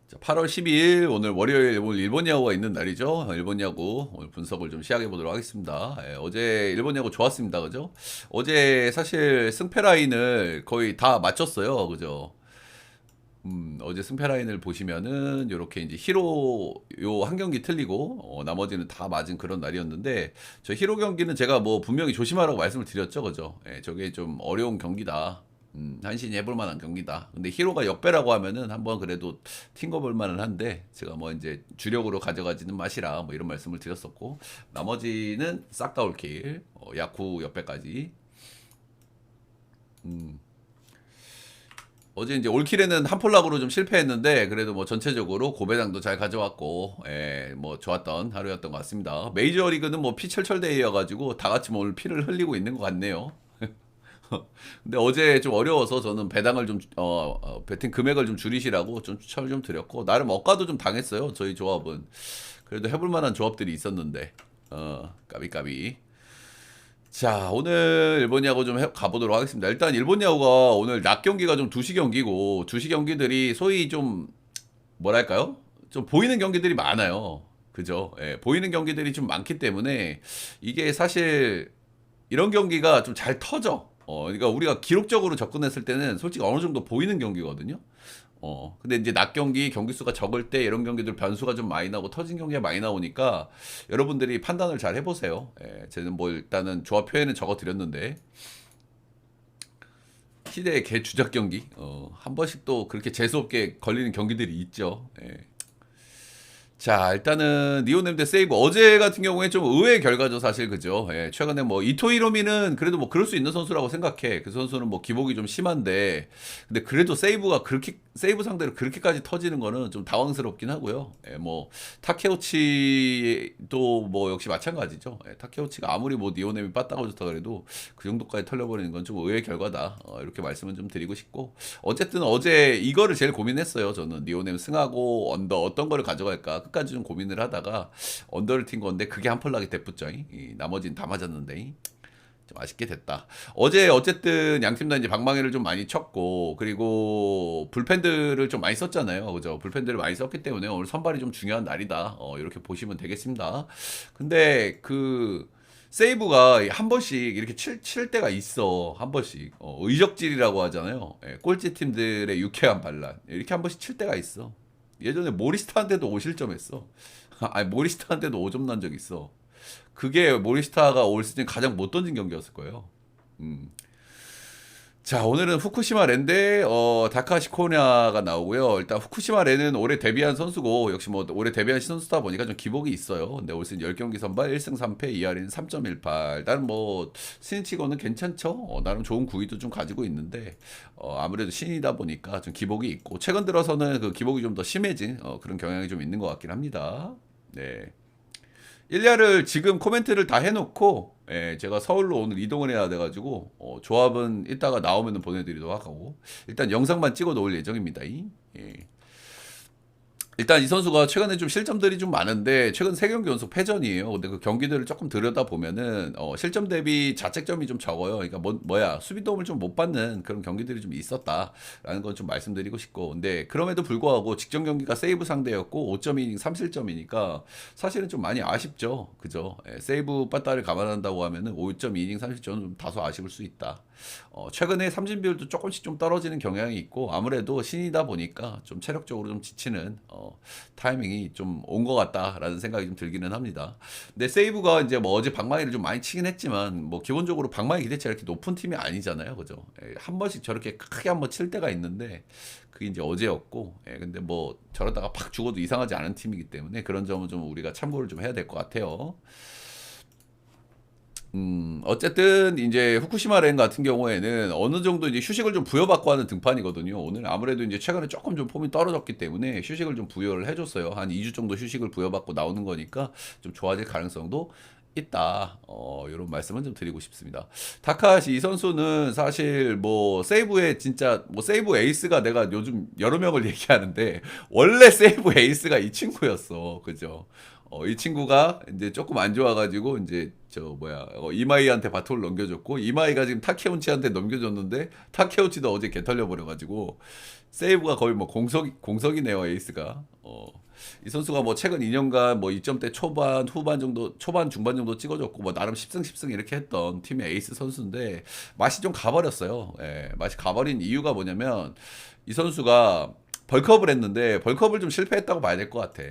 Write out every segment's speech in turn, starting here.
자, 8월 12일 오늘 월요일 오늘 일본 야구가 있는 날이죠. 일본 야구 오늘 분석을 좀 시작해 보도록 하겠습니다. 어제 일본 야구 좋았습니다. 그죠? 어제 사실 승패 라인을 거의 다 맞췄어요. 그죠? 어제 승패 라인을 보시면은 요렇게 이제 히로 요 한 경기 틀리고 나머지는 다 맞은 그런 날이었는데 저 히로 경기는 제가 뭐 분명히 조심하라고 말씀을 드렸죠. 그죠? 저게 좀 어려운 경기다. 한신이 해볼 만한 경기다. 근데 히로가 역배라고 하면은 한번 그래도 튕겨볼 만은 한데 제가 뭐 이제 주력으로 가져가지는 마시라 뭐 이런 말씀을 드렸었고 나머지는 싹 다 올킬 야쿠 역배까지. 어제 이제 올킬에는 한 폴락으로 좀 실패했는데 그래도 뭐 전체적으로 고배당도 잘 가져왔고 뭐 좋았던 하루였던 것 같습니다. 메이저리그는 뭐 피철철데이여가지고 다 같이 뭐 오늘 피를 흘리고 있는 것 같네요. 근데 어제 좀 어려워서 저는 배당을 좀 배팅 금액을 좀 줄이시라고 좀 추천을 좀 드렸고 나름 억가도 좀 당했어요. 저희 조합은 그래도 해볼 만한 조합들이 있었는데 까비까비. 자, 오늘 일본 야구 좀 가보도록 하겠습니다. 일단 일본 야구가 오늘 낮 경기가 좀 2시 경기고 2시 경기들이 소위 좀 뭐랄까요? 좀 보이는 경기들이 많아요. 그죠? 보이는 경기들이 좀 많기 때문에 이게 사실 이런 경기가 좀 잘 터져. 그러니까 우리가 기록적으로 접근했을 때는 솔직히 어느 정도 보이는 경기거든요. 근데 이제 낮 경기, 경기 수가 적을 때 이런 경기들 변수가 좀 많이 나고 터진 경기가 많이 나오니까 여러분들이 판단을 잘 해보세요. 저는 뭐 일단은 조합 표에는 적어 드렸는데 시대의 개 주작 경기, 한 번씩 또 그렇게 재수없게 걸리는 경기들이 있죠. 자, 일단은 니오넴 대 세이브 어제 같은 경우에 좀 의외의 결과죠, 사실 그죠? 최근에 뭐 이토 히로미는 그래도 뭐 그럴 수 있는 선수라고 생각해. 그 선수는 뭐 기복이 좀 심한데, 근데 그래도 세이브가 그렇게 세이브 상대로 그렇게까지 터지는 거는 좀 당황스럽긴 하고요. 뭐 타케오치도 뭐 역시 마찬가지죠. 타케오치가 아무리 뭐 니오넴이 빠따가 좋다 그래도 그 정도까지 털려버리는 건 좀 의외의 결과다. 이렇게 말씀은 좀 드리고 싶고, 어쨌든 어제 이거를 제일 고민했어요. 저는 니오넴 승하고 언더 어떤 거를 가져갈까 끝까지 좀 고민을 하다가 언더를 튄 건데 그게 한 펄락이 대붙죠. 나머지는 다 맞았는데 좀 아쉽게 됐다. 어제 어쨌든 양팀 다 이제 방망이를 좀 많이 쳤고 그리고 불펜들을 좀 많이 썼잖아요. 그죠? 불펜들을 많이 썼기 때문에 오늘 선발이 좀 중요한 날이다. 이렇게 보시면 되겠습니다. 근데 그 세이브가 한 번씩 이렇게 칠 때가 있어. 한 번씩. 의적질이라고 하잖아요. 꼴찌 팀들의 유쾌한 반란. 이렇게 한 번씩 칠 때가 있어. 예전에 모리스타한테도 5실점 했어. 아니, 모리스타한테도 5점 난 적 있어. 그게 모리스타가 올 시즌 가장 못 던진 경기였을 거예요. 음. 자, 오늘은 후쿠시마 랜대 다카시 코냐가 나오고요. 일단 후쿠시마 랜은 올해 데뷔한 선수고 역시 뭐 올해 데뷔한 신선수다 보니까 좀 기복이 있어요. 근데 올 시즌 10경기 선발 1승 3패 2할인 3.18. 나는 뭐 신인치고는 괜찮죠. 나름 좋은 구위도 좀 가지고 있는데 아무래도 신이다 보니까 좀 기복이 있고 최근 들어서는 그 기복이 좀 더 심해진 그런 경향이 좀 있는 것 같긴 합니다. 네. 1야를 지금 코멘트를 다 해놓고 제가 서울로 오늘 이동을 해야 돼가지고 조합은 이따가 나오면 보내드리도록 하고 일단 영상만 찍어 놓을 예정입니다. 예. 일단 이 선수가 최근에 좀 실점들이 좀 많은데 최근 3경기 연속 패전이에요. 근데 그 경기들을 조금 들여다 보면은 실점 대비 자책점이 좀 적어요. 그러니까 뭐야 수비 도움을 좀 못 받는 그런 경기들이 좀 있었다라는 건 좀 말씀드리고 싶고 근데 그럼에도 불구하고 직전 경기가 세이브 상대였고 5.2이닝 3실점이니까 사실은 좀 많이 아쉽죠. 그죠? 세이브 빠따를 감안한다고 하면은 5.2이닝 3실점은 좀 다소 아쉬울 수 있다. 최근에 삼진 비율도 조금씩 좀 떨어지는 경향이 있고 아무래도 신이다 보니까 좀 체력적으로 좀 지치는 타이밍이 좀 온 것 같다라는 생각이 좀 들기는 합니다. 근데 세이브가 이제 뭐 어제 방망이를 좀 많이 치긴 했지만 뭐 기본적으로 방망이 기대치가 이렇게 높은 팀이 아니잖아요, 그죠? 한 번씩 저렇게 크게 한번 칠 때가 있는데 그게 이제 어제였고, 근데 뭐 저러다가 팍 죽어도 이상하지 않은 팀이기 때문에 그런 점은 좀 우리가 참고를 좀 해야 될 것 같아요. 어쨌든 이제 후쿠시마 렌 같은 경우에는 어느 정도 이제 휴식을 좀 부여받고 하는 등판이거든요. 오늘 아무래도 이제 최근에 조금 좀 폼이 떨어졌기 때문에 휴식을 좀 부여를 해줬어요. 한 2주 정도 휴식을 부여받고 나오는 거니까 좀 좋아질 가능성도 있다. 이런 말씀은 좀 드리고 싶습니다. 다카시 이 선수는 사실 뭐 세이브에 진짜 뭐 세이브 에이스가 내가 요즘 여러 명을 얘기하는데 원래 세이브 에이스가 이 친구였어. 그죠? 이 친구가 이제 조금 안 좋아가지고 이제 저 뭐야 이마이한테 바톤을 넘겨줬고 이마이가 지금 타케우치한테 넘겨줬는데 타케우치도 어제 개 털려버려가지고 세이브가 거의 뭐 공석이네요 에이스가. 이 선수가 뭐 최근 2년간 뭐 2점대 초반, 후반 정도, 초반, 중반 정도 찍어줬고 뭐 나름 10승 10승 이렇게 했던 팀의 에이스 선수인데 맛이 좀 가버렸어요. 예, 맛이 가버린 이유가 뭐냐면 이 선수가 벌크업을 했는데 벌크업을 좀 실패했다고 봐야 될 것 같아.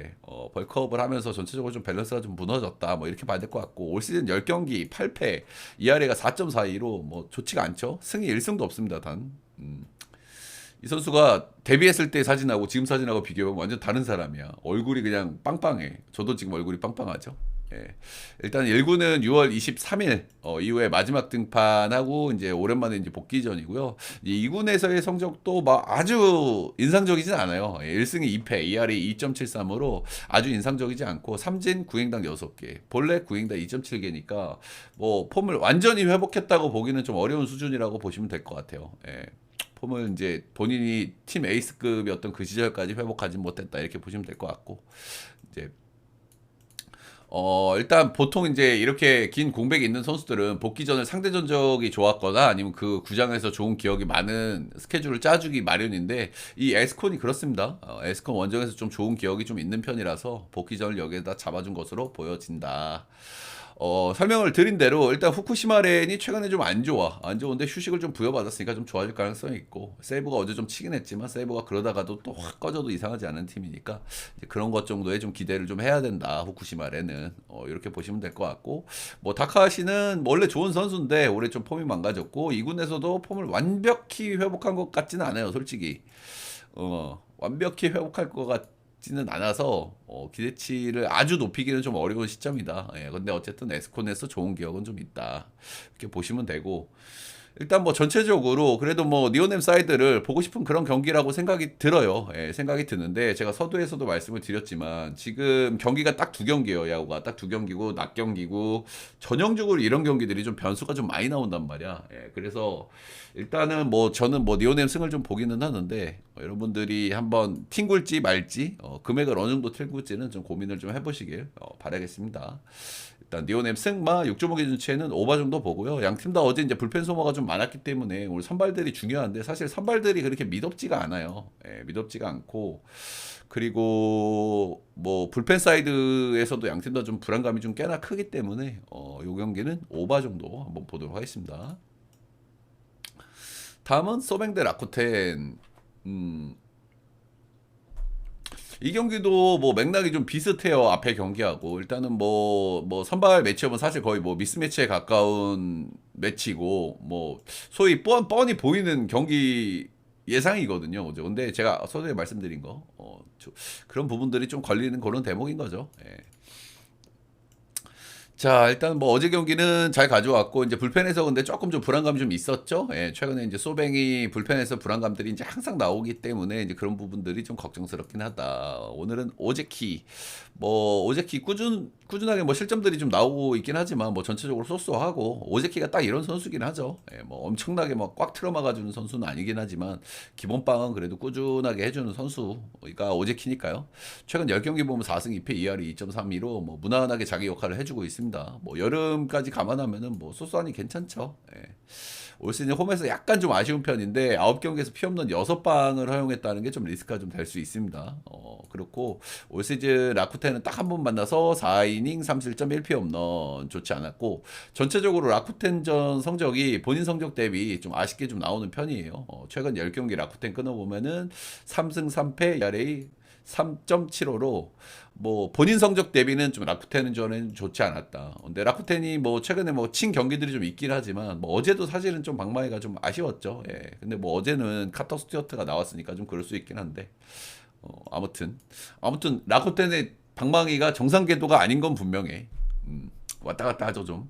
벌크업을 하면서 전체적으로 좀 밸런스가 좀 무너졌다. 뭐 이렇게 봐야 될 것 같고 올 시즌 10경기 8패, ERA가 4.42로 뭐 좋지가 않죠. 승이 1승도 없습니다. 단. 이 선수가 데뷔했을 때 사진하고 지금 사진하고 비교하면 완전 다른 사람이야. 얼굴이 그냥 빵빵해. 저도 지금 얼굴이 빵빵하죠. 예. 일단 1군은 6월 23일 이후에 마지막 등판하고 이제 오랜만에 이제 복귀전이고요. 2군에서의 성적도 막 아주 인상적이진 않아요. 1승이 2패, ERA 2.73으로 아주 인상적이지 않고 삼진 구행당 6개, 볼넷 구행당 2.7개니까 뭐 폼을 완전히 회복했다고 보기는 좀 어려운 수준이라고 보시면 될 것 같아요. 예. 폼을 이제 본인이 팀 에이스급이었던 그 시절까지 회복하지 못했다 이렇게 보시면 될 것 같고 이제 일단 보통 이제 이렇게 긴 공백이 있는 선수들은 복귀 전에 상대 전적이 좋았거나 아니면 그 구장에서 좋은 기억이 많은 스케줄을 짜주기 마련인데 이 에스콘이 그렇습니다. 에스콘 원정에서 좀 좋은 기억이 좀 있는 편이라서 복귀 전을 여기에다 잡아준 것으로 보여진다. 설명을 드린 대로 일단 후쿠시마렌이 최근에 좀 안 좋아. 안 좋은데 휴식을 좀 부여받았으니까 좀 좋아질 가능성이 있고 세이브가 어제 좀 치긴 했지만 세이브가 그러다가도 또 확 꺼져도 이상하지 않은 팀이니까 이제 그런 것 정도에 좀 기대를 좀 해야 된다. 후쿠시마렌은 이렇게 보시면 될 것 같고 뭐 다카시는 뭐 원래 좋은 선수인데 올해 좀 폼이 망가졌고 2군에서도 폼을 완벽히 회복한 것 같지는 않아요. 솔직히 완벽히 회복할 것 같지는 않아서 기대치를 아주 높이기는 좀 어려운 시점이다. 예, 근데 어쨌든 에스콘에서 좋은 기억은 좀 있다. 이렇게 보시면 되고 일단 뭐 전체적으로 그래도 뭐 니오넴 사이드를 보고 싶은 그런 경기라고 생각이 들어요. 예, 생각이 드는데 제가 서두에서도 말씀을 드렸지만 지금 경기가 딱 두 경기예요. 야구가 딱 두 경기고 낮 경기고 전형적으로 이런 경기들이 좀 변수가 좀 많이 나온단 말이야. 예, 그래서 일단은 뭐 저는 뭐 니오넴 승을 좀 보기는 하는데 여러분들이 한번 튕굴지 말지 금액을 어느 정도 튕굴지는 좀 고민을 좀 해보시길 바라겠습니다. 일단 니오넴 승마 6.5 기준치에는 오버 정도 보고요. 양 팀 다 어제 이제 불펜 소모가 좀 많았기 때문에 오늘 선발들이 중요한데 사실 선발들이 그렇게 미덥지가 않아요. 예, 미덥지가 않고 그리고 뭐 불펜 사이드에서도 양 팀 다 좀 불안감이 좀 꽤나 크기 때문에 요 경기는 오버 정도 한번 보도록 하겠습니다. 다음은 소뱅 대 라쿠텐. 이 경기도 뭐 맥락이 좀 비슷해요. 앞에 경기하고 일단은 뭐 선발 매치업은 사실 거의 뭐 미스매치에 가까운 매치고 뭐 소위 뻔히 보이는 경기 예상이거든요. 그죠? 근데 제가 서두에 말씀드린 거 그런 부분들이 좀 걸리는 그런 대목인 거죠. 예. 자, 일단 뭐 어제 경기는 잘 가져왔고 이제 불펜에서 근데 조금 좀 불안감이 좀 있었죠. 예, 최근에 이제 소뱅이 불펜에서 불안감들이 이제 항상 나오기 때문에 이제 그런 부분들이 좀 걱정스럽긴 하다. 오늘은 오제키 뭐 오제키 꾸준하게 뭐 실점들이 좀 나오고 있긴 하지만 뭐 전체적으로 쏘쏘하고 오제키가 딱 이런 선수긴 하죠. 예, 뭐 엄청나게 막 꽉 틀어막아주는 선수는 아니긴 하지만 기본빵은 그래도 꾸준하게 해주는 선수가 오제키니까요. 최근 10경기 보면 4승 2패 2할이 2.32로 뭐 무난하게 자기 역할을 해주고 있습니다. 뭐 여름까지 감안하면은 뭐 소소하니 괜찮죠. 예. 올 시즌 홈에서 약간 좀 아쉬운 편인데 9경기에서 피 없는 6방을 허용했다는 게 좀 리스크가 좀 될 수 있습니다. 그렇고 올 시즌 라쿠텐은 딱 한 번 만나서 4이닝 3실점 1피 홈런 좋지 않았고 전체적으로 라쿠텐전 성적이 본인 성적 대비 좀 아쉽게 좀 나오는 편이에요. 최근 10경기 라쿠텐 끊어보면은 3승 3패 ERA 3.75로 뭐 본인 성적 대비는 좀 라쿠텐은 저는 좋지 않았다. 근데 라쿠텐이 뭐 최근에 뭐 친 경기들이 좀 있긴 하지만 뭐 어제도 사실은 좀 방망이가 좀 아쉬웠죠. 예. 근데 뭐 어제는 카터 스튜어트가 나왔으니까 좀 그럴 수 있긴 한데 아무튼 라쿠텐의 방망이가 정상 궤도가 아닌 건 분명해. 왔다 갔다 하죠 좀.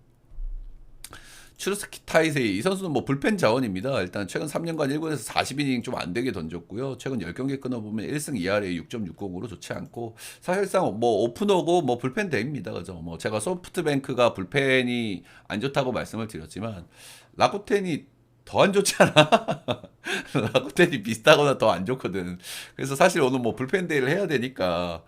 추르스키 타이세이 이 선수는 뭐 불펜 자원입니다. 일단 최근 3년간 1군에서 40이닝 좀 안 되게 던졌고요. 최근 10경기 끊어보면 1승 2할에 6.60으로 좋지 않고 사실상 뭐 오프너고 뭐 불펜 대입니다. 그죠? 뭐 제가 소프트뱅크가 불펜이 안 좋다고 말씀을 드렸지만 라쿠텐이 더 안 좋잖아. 라쿠텐이 비슷하거나 더 안 좋거든. 그래서 사실 오늘 뭐 불펜 데이를 해야 되니까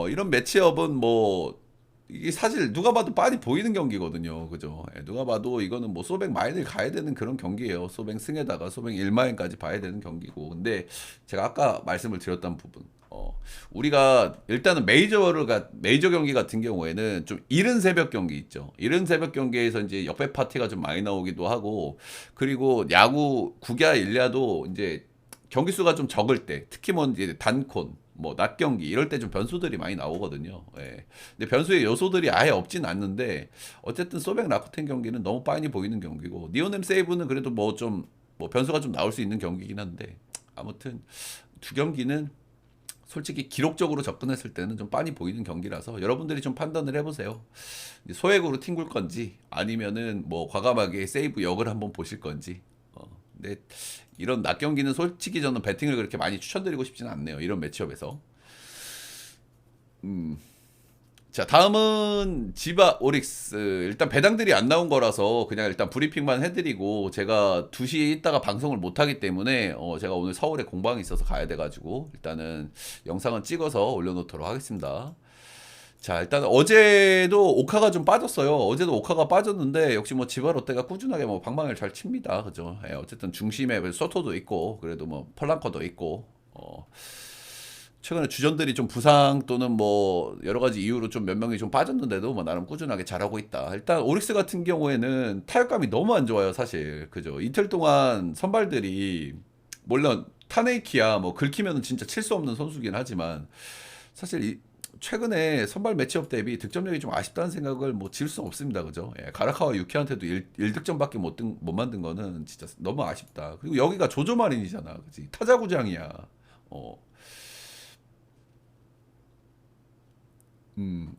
이런 매치업은 뭐 이게 사실 누가 봐도 빤히 보이는 경기거든요. 그죠? 예, 누가 봐도 이거는 뭐 소백 마인을 가야 되는 그런 경기예요. 소백 승에다가 소백 1마인까지 봐야 되는 경기고. 근데 제가 아까 말씀을 드렸던 부분. 우리가 일단은 메이저 경기 같은 경우에는 좀 이른 새벽 경기 있죠. 이른 새벽 경기에서 이제 역배 파티가 좀 많이 나오기도 하고, 그리고 야구 국야 일야도 이제 경기 수가 좀 적을 때, 특히 뭐 이제 단콘, 뭐 낮 경기 이럴 때 좀 변수들이 많이 나오거든요. 예. 근데 변수의 요소들이 아예 없진 않는데 어쨌든 소백 라쿠텐 경기는 너무 빤히 보이는 경기고 니오넴 세이브는 그래도 뭐 좀 뭐 변수가 좀 나올 수 있는 경기긴 한데 아무튼 두 경기는 솔직히 기록적으로 접근했을 때는 좀 빤히 보이는 경기라서 여러분들이 좀 판단을 해보세요. 소액으로 튕길 건지 아니면은 뭐 과감하게 세이브 역을 한번 보실 건지. 근데 이런 낮 경기는 솔직히 저는 배팅을 그렇게 많이 추천드리고 싶지는 않네요. 이런 매치업에서. 자, 다음은 지바 오릭스. 일단 배당들이 안 나온 거라서 그냥 일단 브리핑만 해드리고 제가 2시에 있다가 방송을 못 하기 때문에 제가 오늘 서울에 공방이 있어서 가야 돼가지고 일단은 영상은 찍어서 올려놓도록 하겠습니다. 자, 일단 어제도 오카가 좀 빠졌어요. 어제도 오카가 빠졌는데 역시 뭐 지바 롯데가 꾸준하게 뭐 방망이를 잘 칩니다. 그죠? 예, 어쨌든 중심에 소토도 있고 그래도 뭐 펄랑커도 있고 최근에 주전들이 좀 부상 또는 뭐 여러 가지 이유로 좀 몇 명이 좀 빠졌는데도 뭐 나름 꾸준하게 잘하고 있다. 일단 오릭스 같은 경우에는 타격감이 너무 안 좋아요, 사실. 그죠? 이틀 동안 선발들이 물론 타네이키야 뭐 긁히면은 진짜 칠 수 없는 선수긴 하지만 사실 최근에 선발 매치업 대비 득점력이 좀 아쉽다는 생각을 뭐 지울 수는 없습니다. 그죠? 예, 가라카와 유키한테도 1득점밖에 못 만든 거는 진짜 너무 아쉽다. 그리고 여기가 조조마린이잖아. 그지? 타자구장이야. 어.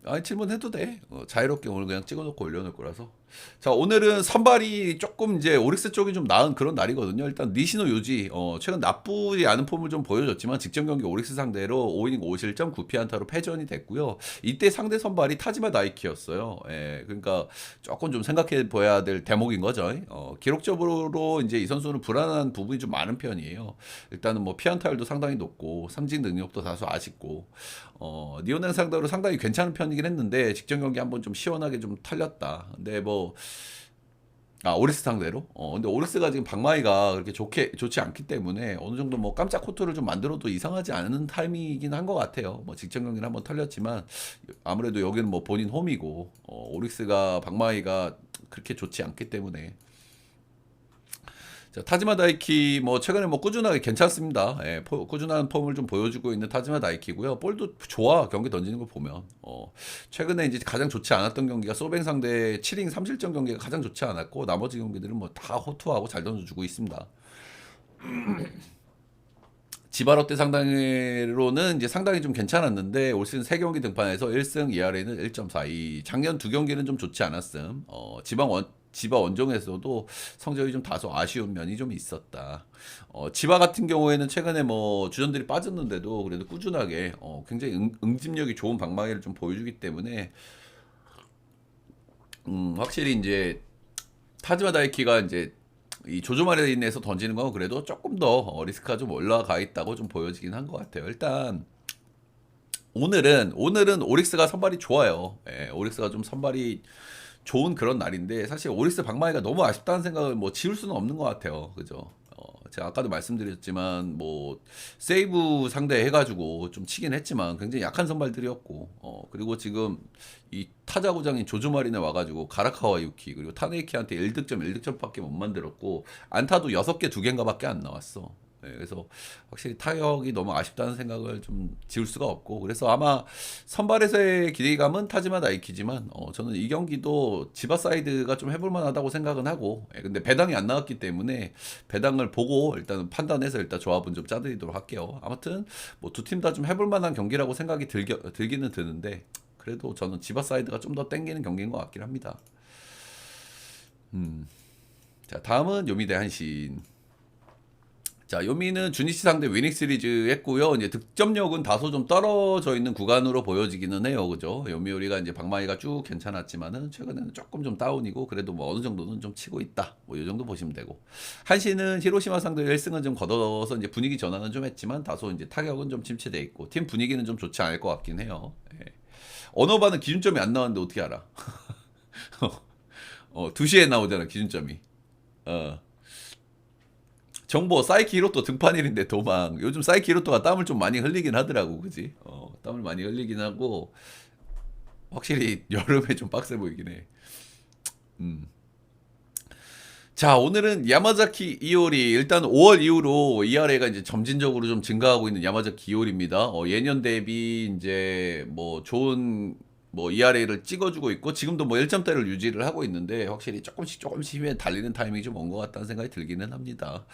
아니 질문해도 돼. 자유롭게 오늘 그냥 찍어놓고 올려놓을 거라서. 자, 오늘은 선발이 조금 이제 오릭스 쪽이 좀 나은 그런 날이거든요. 일단 니시노 요지 최근 나쁘지 않은 폼을 좀 보여줬지만 직전 경기 오릭스 상대로 5이닝 5실점 9피안타로 패전이 됐고요. 이때 상대 선발이 타지마 다이키였어요. 예, 그러니까 조금 좀 생각해 봐야 될 대목인 거죠. 기록적으로 이제 이 선수는 불안한 부분이 좀 많은 편이에요. 일단은 뭐 피안타율도 상당히 높고 삼진 능력도 다소 아쉽고 니오넨 상대로 상당히 괜찮은 편이긴 했는데 직전 경기 한번 좀 시원하게 좀 털렸다. 근데 뭐 오리스 상대로. 근데 오리스가 지금 방망이가 그렇게 좋지 않기 때문에 어느 정도 뭐 깜짝 코트를 좀 만들어도 이상하지 않은 타이밍이긴 한 것 같아요. 뭐 직전 경기는 한번 털렸지만 아무래도 여기는 뭐 본인 홈이고 오릭스가 방망이가 그렇게 좋지 않기 때문에. 자, 타지마 다이키 뭐 최근에 뭐 꾸준하게 괜찮습니다. 예, 꾸준한 폼을 좀 보여주고 있는 타지마 다이키고요. 볼도 좋아 경기 던지는 거 보면. 최근에 이제 가장 좋지 않았던 경기가 소뱅 상대 7인 3실점 경기가 가장 좋지 않았고 나머지 경기들은 뭐 다 호투하고 잘 던져주고 있습니다. 지바롯데 상당히로는 이제 상당히 좀 괜찮았는데 올 시즌 3경기 등판에서 1승 2할에는 1.42. 작년 2경기는 좀 좋지 않았음. 지바 원정에서도 성적이 좀 다소 아쉬운 면이 좀 있었다. 지바 같은 경우에는 최근에 뭐 주전들이 빠졌는데도 그래도 꾸준하게 굉장히 응집력이 좋은 방망이를 좀 보여주기 때문에 확실히 이제 타지마 다이키가 이제 이 조조말에 인해서 던지는 건 그래도 조금 더 리스크가 좀 올라가 있다고 좀 보여지긴 한 것 같아요. 일단 오늘은 오릭스가 선발이 좋아요. 예, 오릭스가 좀 선발이 좋은 그런 날인데 사실 오릭스 방망이가 너무 아쉽다는 생각을 뭐 지울 수는 없는 것 같아요. 그죠? 제가 아까도 말씀드렸지만 뭐 세이브 상대 해가지고 좀 치긴 했지만 굉장히 약한 선발들이었고 그리고 지금 이 타자구장인 조조마린에 와가지고 가라카와 유키 그리고 타네이키한테 1득점밖에 못 만들었고 안타도 6개 2개인가밖에 안 나왔어. 네, 그래서 확실히 타격이 너무 아쉽다는 생각을 좀 지울 수가 없고 그래서 아마 선발에서의 기대감은 타지마 나이키지만 저는 이 경기도 지바 사이드가 좀 해볼 만하다고 생각은 하고 근데 배당이 안 나왔기 때문에 배당을 보고 일단 판단해서 일단 조합은 좀 짜드리도록 할게요. 아무튼 뭐 두 팀 다 좀 해볼 만한 경기라고 생각이 들기는 드는데 그래도 저는 지바 사이드가 좀 더 땡기는 경기인 것 같긴 합니다. 음. 자, 다음은 요미 대 한신. 자, 요미는 주니치 상대 위닝 시리즈 했고요. 이제 득점력은 다소 좀 떨어져 있는 구간으로 보여지기는 해요. 그죠? 요미우리가 이제 방망이가 쭉 괜찮았지만은 최근에는 조금 좀 다운이고 그래도 뭐 어느 정도는 좀 치고 있다. 뭐 이 정도 보시면 되고. 한신은 히로시마 상대 1승은 좀 걷어서 이제 분위기 전환은 좀 했지만 다소 이제 타격은 좀 침체돼 있고 팀 분위기는 좀 좋지 않을 것 같긴 해요. 예. 언어반은 기준점이 안 나왔는데 어떻게 알아? 2시에 나오잖아, 기준점이. 어. 정보 사이키 히로토 등판일인데 도망. 요즘 사이키 히로토가 땀을 좀 많이 흘리긴 하더라고, 그지? 땀을 많이 흘리긴 하고 확실히 여름에 좀 빡세 보이긴 해. 음. 자, 오늘은 야마자키 이오리. 일단 5월 이후로 ERA가 이제 점진적으로 좀 증가하고 있는 야마자키 이오리입니다. 예년 대비 이제 뭐 좋은 뭐 ERA를 찍어주고 있고 지금도 뭐 1점대를 유지를 하고 있는데 확실히 조금씩 힘에 달리는 타이밍이 좀 온 것 같다는 생각이 들기는 합니다.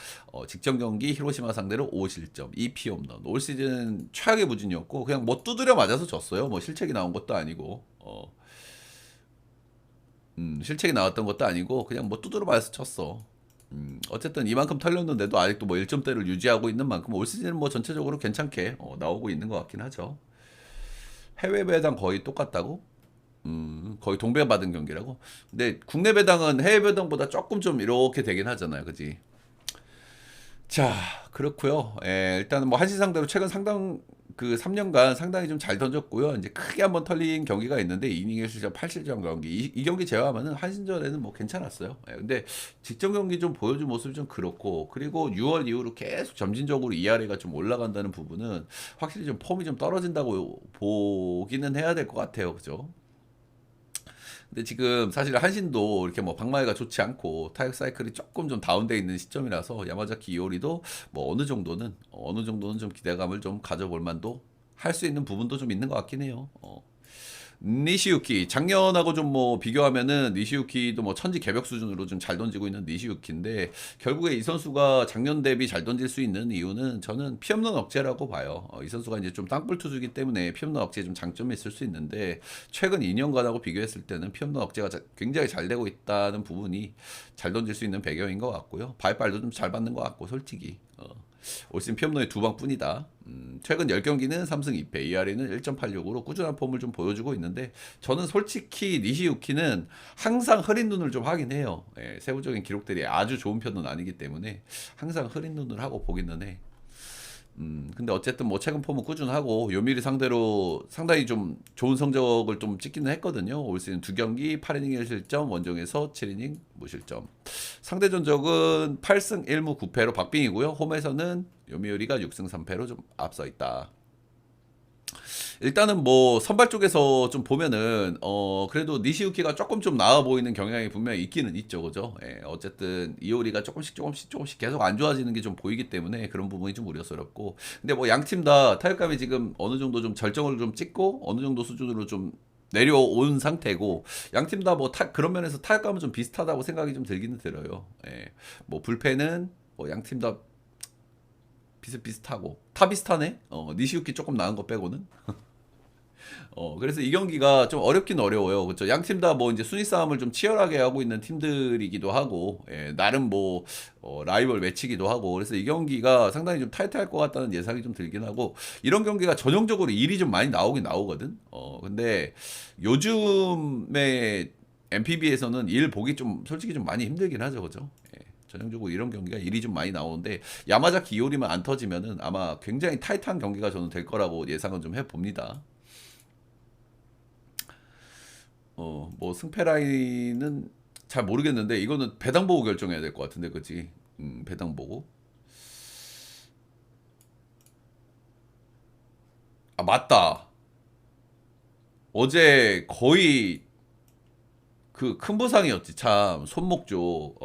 직전 경기 히로시마 상대로 5실점, 2피홈런. 올 시즌 최악의 부진이었고 그냥 뭐 두드려 맞아서 졌어요. 뭐 실책이 나온 것도 아니고. 실책이 나왔던 것도 아니고 그냥 뭐 두드려 맞아서 쳤어. 어쨌든 이만큼 털렸는데도 아직도 뭐 1점대를 유지하고 있는 만큼 올 시즌은 뭐 전체적으로 괜찮게 나오고 있는 것 같긴 하죠. 해외 배당 거의 똑같다고? 거의 동배받은 경기라고? 근데 국내 배당은 해외 배당보다 조금 좀 이렇게 되긴 하잖아요. 그지? 자, 그렇고요. 일단은 뭐 한시 상대로 최근 상당 그 3년간 상당히 좀 잘 던졌고요. 이제 크게 한번 털린 경기가 있는데 이닝 1실점 8실점 경기. 이 경기 제외하면은 한신전에는 뭐 괜찮았어요. 근데 직전 경기 좀 보여준 모습이 좀 그렇고 그리고 6월 이후로 계속 점진적으로 ERA가 좀 올라간다는 부분은 확실히 좀 폼이 좀 떨어진다고 보기는 해야 될 것 같아요. 그죠? 근데 지금 사실 한신도 이렇게 뭐 방망이가 좋지 않고 타격 사이클이 조금 좀 다운돼 있는 시점이라서 야마자키 이오리도 뭐 어느 정도는 좀 기대감을 좀 가져볼 만도 할 수 있는 부분도 좀 있는 것 같긴 해요. 니시유키 작년하고 좀 뭐 비교하면은 니시유키도 뭐 천지 개벽 수준으로 좀 잘 던지고 있는 니시유키인데 결국에 이 선수가 작년 대비 잘 던질 수 있는 이유는 저는 피없는 억제라고 봐요. 이 선수가 이제 좀 땅볼 투수기 때문에 피없는 억제에 좀 장점이 있을 수 있는데 최근 2년간하고 비교했을 때는 피없는 억제가 굉장히 잘 되고 있다는 부분이 잘 던질 수 있는 배경인 것 같고요. 발발도 좀 잘 받는 것 같고 솔직히. 올 시즌 피업노의 2방뿐이다. 최근 10경기는 3승 2패, ERA는 1.86으로 꾸준한 폼을 좀 보여주고 있는데 저는 솔직히 니시유키는 항상 흐린 눈을 좀 하긴 해요. 세부적인 기록들이 아주 좋은 편은 아니기 때문에 항상 흐린 눈을 하고 보기는 해. 근데 어쨌든 뭐 최근 폼은 꾸준하고 요미를 상대로 상당히 좀 좋은 성적을 좀 찍기는 했거든요. 올 시즌 2경기 8이닝 1실점, 원정에서 7이닝 무실점. 상대 전적은 8승 1무 9패로 박빙이고요. 홈에서는 요미우리가 6승 3패로 좀 앞서 있다. 일단은 뭐 선발 쪽에서 좀 보면은 그래도 니시유키가 조금 좀 나아 보이는 경향이 분명히 있기는 있죠, 그죠? 어쨌든 이오리가 조금씩 계속 안 좋아지는 게 좀 보이기 때문에 그런 부분이 좀 우려스럽고. 근데 뭐 양 팀 다 타격감이 지금 어느 정도 좀 절정을 좀 찍고 어느 정도 수준으로 좀 내려온 상태고 양 팀 다 뭐 그런 면에서 타격감은 좀 비슷하다고 생각이 좀 들기는 들어요. 뭐 불펜은 뭐 양 팀 다 비슷비슷하고 다 비슷하네. 니시유키 조금 나은 거 빼고는. 그래서 이 경기가 좀 어렵긴 어려워요. 그렇죠. 양 팀 다 뭐 이제 순위 싸움을 좀 치열하게 하고 있는 팀들이기도 하고, 나름 뭐, 라이벌 매치기도 하고, 그래서 이 경기가 상당히 좀 타이트할 것 같다는 예상이 좀 들긴 하고, 이런 경기가 전형적으로 일이 좀 많이 나오긴 나오거든. 근데 요즘에 MPB에서는 일 보기 좀 솔직히 좀 많이 힘들긴 하죠. 그죠? 전형적으로 이런 경기가 일이 좀 많이 나오는데 야마자키 이오리만 안 터지면은 아마 굉장히 타이트한 경기가 저는 될 거라고 예상은 좀 해봅니다. 뭐 승패 라인은 잘 모르겠는데 이거는 배당 보고 결정해야 될 것 같은데, 그치? 배당 보고. 아, 맞다. 어제 거의 그 큰 부상이었지, 참. 손목 쪽.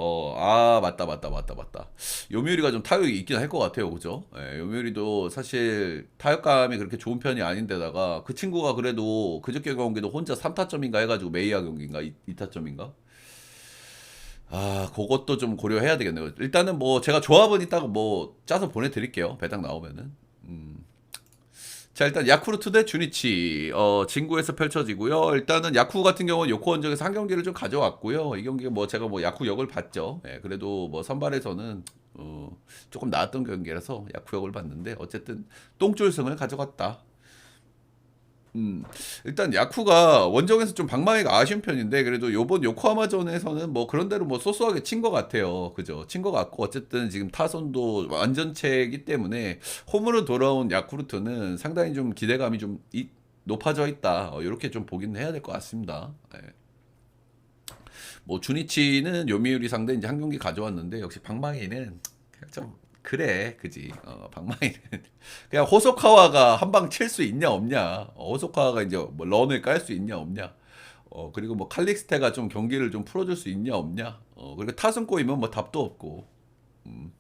맞다. 요미우리가 좀 타격이 있긴 할 것 같아요, 그죠? 요미우리도 사실 타격감이 그렇게 좋은 편이 아닌데다가 그 친구가 그래도 그저께 경기도 혼자 3타점인가 해가지고 메이아 경기인가 2타점인가? 그것도 좀 고려해야 되겠네요. 일단은 뭐 제가 조합은 이따가 뭐 짜서 보내드릴게요. 배당 나오면은. 음. 자, 일단 야쿠르트 대 주니치 진구에서 펼쳐지고요. 일단은 야쿠 같은 경우는 요코 원정에서 한 경기를 좀 가져왔고요. 이 경기가 뭐 제가 뭐 야쿠 역을 봤죠. 예, 그래도 뭐 선발에서는 조금 나았던 경기라서 야쿠 역을 봤는데 어쨌든 똥줄승을 가져갔다. 일단 야쿠가 원정에서 좀 방망이가 아쉬운 편인데 그래도 요번 요코하마전에서는 뭐 그런 대로 뭐 소소하게 친 것 같아요. 그죠? 친 것 같고 어쨌든 지금 타선도 완전체이기 때문에 홈으로 돌아온 야쿠르트는 상당히 좀 기대감이 좀 높아져 있다. 이렇게 좀 보긴 해야 될 것 같습니다. 예. 뭐 주니치는 요미우리 상대 이제 한 경기 가져왔는데 역시 방망이는 그냥 좀 그래 그지 방망이는 그냥 호소카와가 한 방 칠 수 있냐 없냐 호소카와가 이제 뭐 런을 깔 수 있냐 없냐 그리고 뭐 칼릭스테가 좀 경기를 좀 풀어줄 수 있냐 없냐 그리고 타순 꼬이면 뭐 답도 없고 음,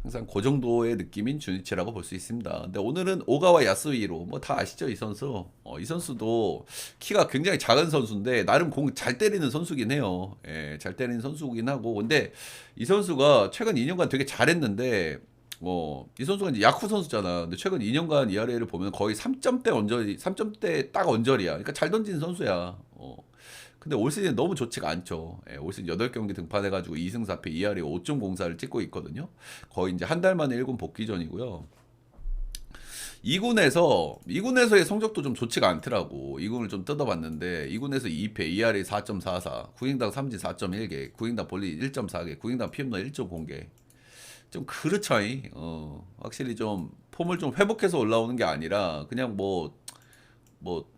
항상 그 정도의 느낌인 주니치라고 볼 수 있습니다. 근데 오늘은 오가와 야스히로 뭐 다 아시죠 이 선수? 이 선수도 키가 굉장히 작은 선수인데 나름 공 잘 때리는 선수긴 해요. 예, 잘 때리는 선수긴 하고 근데 이 선수가 최근 2년간 되게 잘했는데 이 선수가 이제 야쿠 선수잖아. 근데 최근 2년간 ERA를 보면 거의 3점대 언저리, 3점대 딱 언저리야. 그러니까 잘 던지는 선수야. 근데 올 시즌 너무 좋지가 않죠. 예, 올 시즌 8경기 등판해가지고 2승 4패 ERA 5.04를 찍고 있거든요. 거의 이제 한 달 만에 1군 복귀전이고요. 2군에서의 성적도 좀 좋지가 않더라고. 2군을 좀 뜯어봤는데 2군에서 2패, ERA 4.44, 구행당 삼진 4.1개, 구행당 볼리 1.4개, 구행당 피홈런 1.0개. 좀 그렇죠이. 확실히 좀 폼을 좀 회복해서 올라오는 게 아니라 그냥 뭐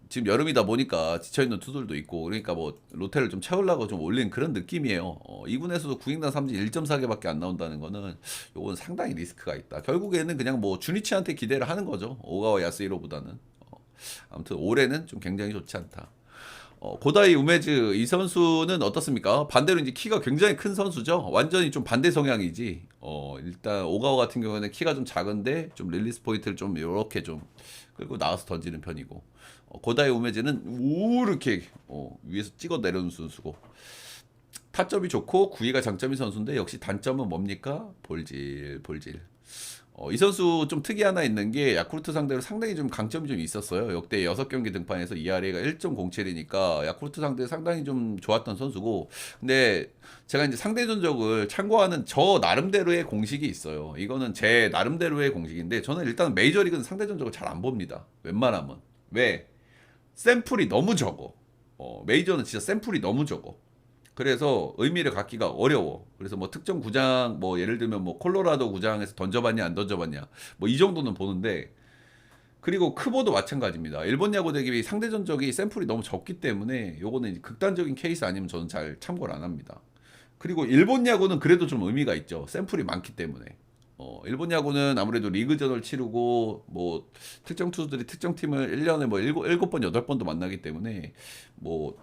지금 여름이다 보니까 지쳐있는 투수들도 있고 그러니까 뭐 로테를 좀 채우려고 좀 올린 그런 느낌이에요. 2군에서도 구인당 삼진 1.4개밖에 안 나온다는 거는 요건 상당히 리스크가 있다. 결국에는 그냥 뭐 주니치한테 기대를 하는 거죠. 오가와 야스히로보다는. 아무튼 올해는 좀 굉장히 좋지 않다. 고다이 우메즈 이 선수는 어떻습니까? 반대로 이제 키가 굉장히 큰 선수죠. 완전히 좀 반대 성향이지. 일단 오가와 같은 경우는 키가 좀 작은데 좀 릴리스 포인트를 좀 이렇게 좀 그리고 나와서 던지는 편이고 고다이 우메즈는 이렇게 위에서 찍어 내려오는 선수고 타점이 좋고 구위가 장점인 선수인데 역시 단점은 뭡니까? 볼질. 이 선수 좀 특이 하나 있는 게 야쿠르트 상대로 상당히 좀 강점이 좀 있었어요. 역대 6경기 등판에서 ERA가 1.07이니까 야쿠르트 상대로 상당히 좀 좋았던 선수고 근데 제가 이제 상대 전적을 참고하는 저 나름대로의 공식이 있어요. 이거는 제 나름대로의 공식인데 저는 일단 메이저리그는 상대 전적을 잘 안 봅니다. 웬만하면. 왜? 샘플이 너무 적어. 메이저는 진짜 샘플이 너무 적어. 그래서 의미를 갖기가 어려워. 그래서 뭐 특정 구장, 뭐 예를 들면 뭐 콜로라도 구장에서 던져봤냐 안 던져봤냐, 뭐 이 정도는 보는데 그리고 크보도 마찬가지입니다. 일본 야구 대비 상대 전적이 샘플이 너무 적기 때문에 요거는 극단적인 케이스 아니면 저는 잘 참고를 안 합니다. 그리고 일본 야구는 그래도 좀 의미가 있죠. 샘플이 많기 때문에. 일본 야구는 아무래도 리그전을 치르고 뭐 특정 투수들이 특정 팀을 1년에 뭐 7번, 8번도 만나기 때문에 뭐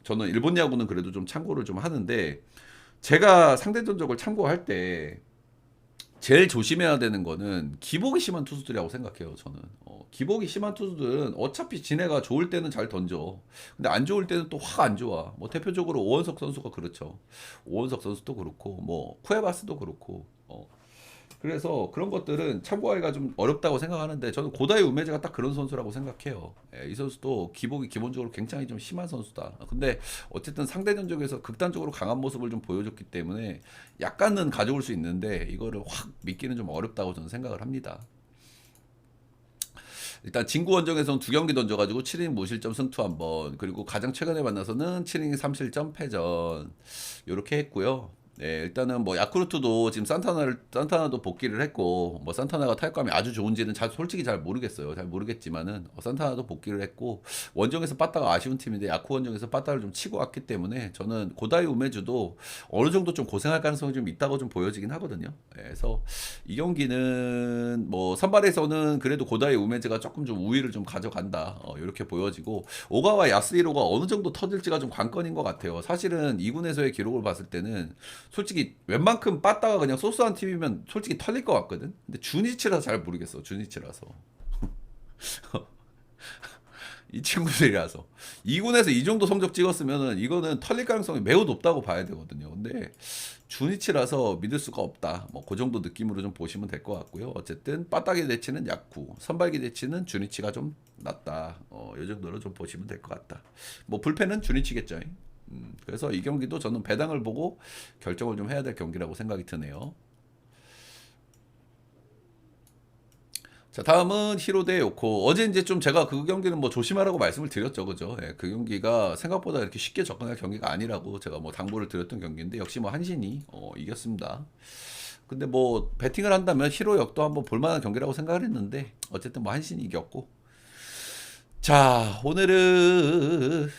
저는 일본 야구는 그래도 좀 참고를 좀 하는데 제가 상대 전적을 참고할 때 제일 조심해야 되는 거는 기복이 심한 투수들이라고 생각해요. 저는 기복이 심한 투수들은 어차피 지네가 좋을 때는 잘 던져. 근데 안 좋을 때는 또 확 안 좋아. 뭐 대표적으로 오원석 선수가 그렇죠. 오원석 선수도 그렇고 뭐 쿠에바스도 그렇고 그래서 그런 것들은 참고하기가 좀 어렵다고 생각하는데 저는 고다이 우메즈가 딱 그런 선수라고 생각해요. 예, 이 선수도 기복이 기본적으로 굉장히 좀 심한 선수다. 근데 어쨌든 상대 전적에서 극단적으로 강한 모습을 좀 보여줬기 때문에 약간은 가져올 수 있는데 이거를 확 믿기는 좀 어렵다고 저는 생각을 합니다. 일단 진구 원정에서는 2경기 던져가지고 7이닝 무실점 승투 1번 그리고 가장 최근에 만나서는 7이닝 3실점 패전 이렇게 했고요. 네, 일단은 뭐 야쿠르트도 지금 산타나도 복귀를 했고 뭐 산타나가 타격감이 아주 좋은지는 솔직히 잘 모르겠어요. 잘 모르겠지만은 산타나도 복귀를 했고 원정에서 빠따가 아쉬운 팀인데 야쿠 원정에서 빠따를 좀 치고 왔기 때문에 저는 고다이 우메주도 어느 정도 좀 고생할 가능성이 좀 있다고 좀 보여지긴 하거든요. 네, 그래서 이 경기는 뭐 선발에서는 그래도 고다이 우메즈가 조금 좀 우위를 좀 가져간다 이렇게 보여지고 오가와 야스히로가 어느 정도 터질지가 좀 관건인 것 같아요. 사실은 2군에서의 기록을 봤을 때는 솔직히 웬만큼 빠따가 그냥 소스한 팀이면 솔직히 털릴 것 같거든. 근데 주니치라서 잘 모르겠어. 주니치라서 이 친구들이라서 2군에서 이 정도 성적 찍었으면은 이거는 털릴 가능성이 매우 높다고 봐야 되거든요. 근데 주니치라서 믿을 수가 없다. 뭐 그 정도 느낌으로 좀 보시면 될 것 같고요. 어쨌든 빠따기 대치는 야쿠, 선발기 대치는 주니치가 좀 낫다. 이 정도로 좀 보시면 될 것 같다. 뭐 불펜은 주니치겠죠. 그래서 이 경기도 저는 배당을 보고 결정을 좀 해야 될 경기라고 생각이 드네요. 자, 다음은 히로 대 요코. 어제 이제 좀 제가 그 경기는 뭐 조심하라고 말씀을 드렸죠, 그죠? 예, 그 경기가 생각보다 이렇게 쉽게 접근할 경기가 아니라고 제가 뭐 당부를 드렸던 경기인데 역시 뭐 한신이 이겼습니다. 근데 뭐 배팅을 한다면 히로 역도 한번 볼만한 경기라고 생각을 했는데 어쨌든 뭐 한신이 이겼고. 자, 오늘은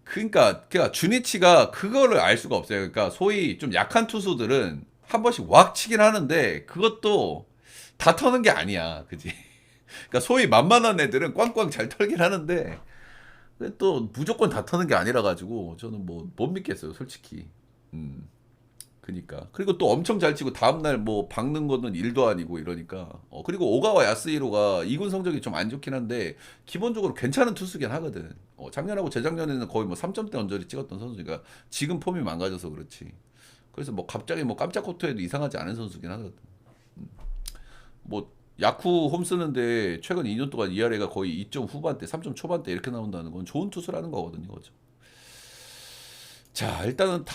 그러니까 주니치가 그거를 알 수가 없어요. 그러니까 소위 좀 약한 투수들은 한 번씩 왁 치긴 하는데 그것도 다 터는 게 아니야, 그지? 그러니까 소위 만만한 애들은 꽝꽝 잘 털긴 하는데 또 무조건 다 터는 게 아니라 가지고 저는 뭐 못 믿겠어요, 솔직히. 음. 그니까. 그리고 또 엄청 잘 치고 다음날 뭐 박는 거는 일도 아니고 이러니까. 그리고 오가와 야스히로가 2군 성적이 좀 안 좋긴 한데 기본적으로 괜찮은 투수긴 하거든. 작년하고 재작년에는 거의 뭐 3점대 언저리 찍었던 선수니까 지금 폼이 망가져서 그렇지. 그래서 뭐 갑자기 뭐 깜짝 코트에도 이상하지 않은 선수긴 하거든. 뭐 야쿠 홈 쓰는데 최근 2년 동안 ERA가 거의 2점 후반대, 3점 초반대 이렇게 나온다는 건 좋은 투수라는 거거든요, 그죠? 자, 일단은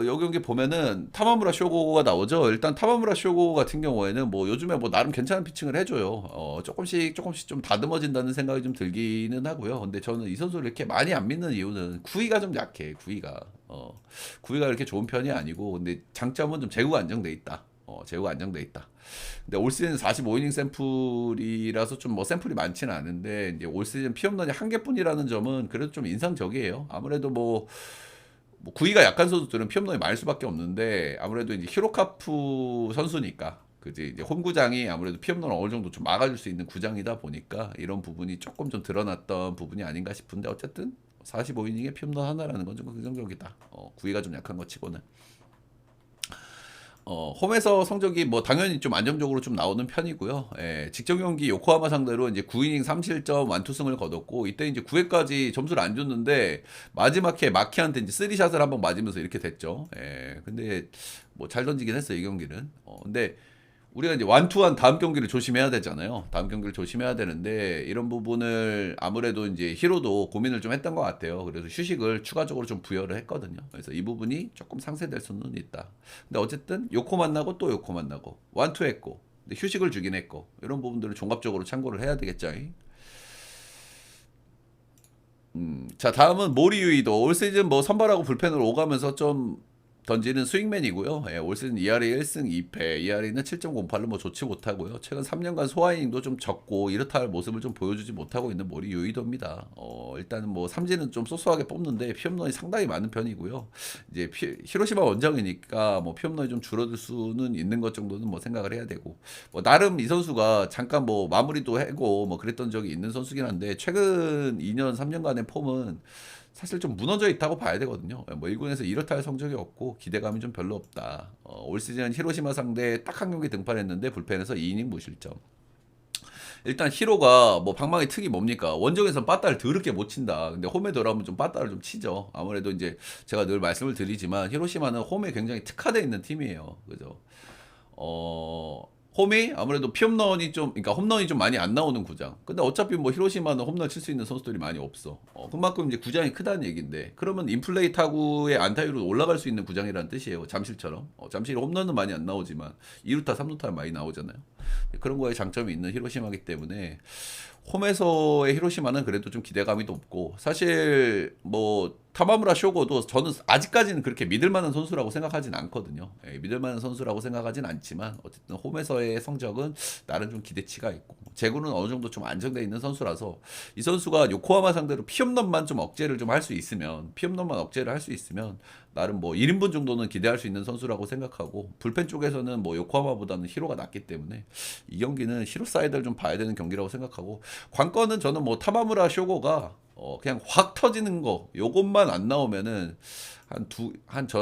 여기 경기 보면은 타마무라 쇼고가 나오죠. 일단 타마무라 쇼고 같은 경우에는 뭐 요즘에 뭐 나름 괜찮은 피칭을 해줘요. 조금씩 좀 다듬어진다는 생각이 좀 들기는 하고요. 근데 저는 이 선수를 이렇게 많이 안 믿는 이유는 구위가 좀 약해. 구위가 이렇게 좋은 편이 아니고, 근데 장점은 좀 제구가 안정돼 있다. 제구가 안정돼 있다. 근데 올 시즌 45이닝 샘플이라서 좀 뭐 샘플이 많지는 않은데 이제 올 시즌 피홈런이 한 개뿐이라는 점은 그래도 좀 인상적이에요. 아무래도 뭐 구위가 약한 선수들은 피홈런이 많을 수밖에 없는데 아무래도 이제 히로카프 선수니까 그지 이제 홈구장이 아무래도 피홈런을 어느 정도 좀 막아줄 수 있는 구장이다 보니까 이런 부분이 조금 좀 드러났던 부분이 아닌가 싶은데 어쨌든 45이닝에 피홈런 하나라는 건 좀 긍정적이다. 구위가 좀 약한 것 치고는. 홈에서 성적이 뭐 당연히 좀 안정적으로 좀 나오는 편이고요. 예, 직전 경기 요코하마 상대로 이제 9이닝 3실점 완투승을 거뒀고 이때 이제 9회까지 점수를 안 줬는데 마지막 해 마키한테 이제 3샷을 한번 맞으면서 이렇게 됐죠. 예, 근데 뭐 잘 던지긴 했어요, 이 경기는. 근데 우리가 이제 완투한 다음 경기를 조심해야 되잖아요. 다음 경기를 조심해야 되는데 이런 부분을 아무래도 이제 히로도 고민을 좀 했던 것 같아요. 그래서 휴식을 추가적으로 좀 부여를 했거든요. 그래서 이 부분이 조금 상쇄될 수는 있다. 근데 어쨌든 요코 만나고 또 요코 만나고 완투했고 근데 휴식을 주긴 했고 이런 부분들을 종합적으로 참고를 해야 되겠죠. 자, 다음은 모리유이도 올 시즌 뭐 선발하고 불펜으로 오가면서 좀 던지는 스윙맨이고요. 예, 올 시즌 ERA 1승 2패, ERA는 7.08로 뭐 좋지 못하고요. 최근 3년간 소화이닝도 좀 적고 이렇다 할 모습을 좀 보여주지 못하고 있는 모리 유이도입니다. 일단은 뭐 삼진은 좀 소소하게 뽑는데 피홈런이 상당히 많은 편이고요. 이제 히로시마 원정이니까 뭐 피홈런이 좀 줄어들 수는 있는 것 정도는 뭐 생각을 해야 되고 뭐 나름 이 선수가 잠깐 뭐 마무리도 하고 뭐 그랬던 적이 있는 선수긴 한데 최근 2년 3년간의 폼은 사실 좀 무너져 있다고 봐야 되거든요. 뭐 1군에서 이렇다 할 성적이 없고 기대감이 좀 별로 없다. 올 시즌 히로시마 상대 딱 한 경기 등판했는데 불펜에서 2이닝 무실점. 일단 히로가 뭐 방망이 특이 뭡니까? 원정에서 빠따를 더럽게 못 친다. 근데 홈에 돌아오면 좀 빠따를 좀 치죠. 아무래도 이제 제가 늘 말씀을 드리지만 히로시마는 홈에 굉장히 특화되어 있는 팀이에요. 그죠? 홈이 아무래도 피홈런이 좀, 그러니까 홈런이 좀 많이 안 나오는 구장. 근데 어차피 뭐 히로시마는 홈런 칠 수 있는 선수들이 많이 없어. 그만큼 이제 구장이 크다는 얘기인데, 그러면 인플레이 타구의 안타율로 올라갈 수 있는 구장이라는 뜻이에요. 잠실처럼. 잠실 홈런은 많이 안 나오지만 2루타, 3루타 많이 나오잖아요. 그런 거에 장점이 있는 히로시마이기 때문에 홈에서의 히로시마는 그래도 좀 기대감이 높고 사실 뭐 타마무라 쇼고도 저는 아직까지는 그렇게 믿을 만한 선수라고 생각하진 않거든요. 믿을 만한 선수라고 생각하진 않지만 어쨌든 홈에서의 성적은 나름 좀 기대치가 있고 제구는 어느 정도 좀 안정돼 있는 선수라서 이 선수가 요코하마 상대로 피홈런만 좀 억제를 좀 할 수 있으면 피홈런만 억제를 할 수 있으면 나름 뭐 1인분 정도는 기대할 수 있는 선수라고 생각하고 불펜 쪽에서는 뭐 요코하마보다는 히로가 낫기 때문에 이 경기는 히로 사이드를 좀 봐야 되는 경기라고 생각하고 관건은 저는 뭐 타마무라 쇼고가 그냥 확 터지는 거 요것만 안 나오면은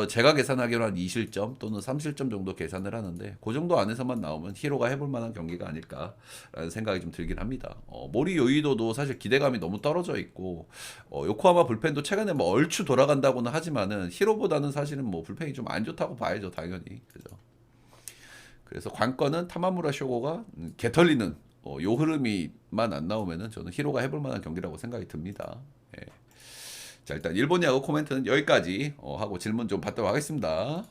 제가 계산하기로 한 2실점 또는 3실점 정도 계산을 하는데 그 정도 안에서만 나오면 히로가 해볼 만한 경기가 아닐까라는 생각이 좀 들긴 합니다. 모리 요이도도 사실 기대감이 너무 떨어져 있고 요코하마 불펜도 최근에 뭐 얼추 돌아간다고는 하지만은 히로보다는 사실은 뭐 불펜이 좀 안 좋다고 봐야죠, 당연히. 그죠? 그래서 관건은 타마무라 쇼고가 개 털리는 요 흐름이만 안 나오면은 저는 히로가 해볼 만한 경기라고 생각이 듭니다. 예. 자, 일단 일본 야구 코멘트는 여기까지 하고 질문 좀 받도록 하겠습니다.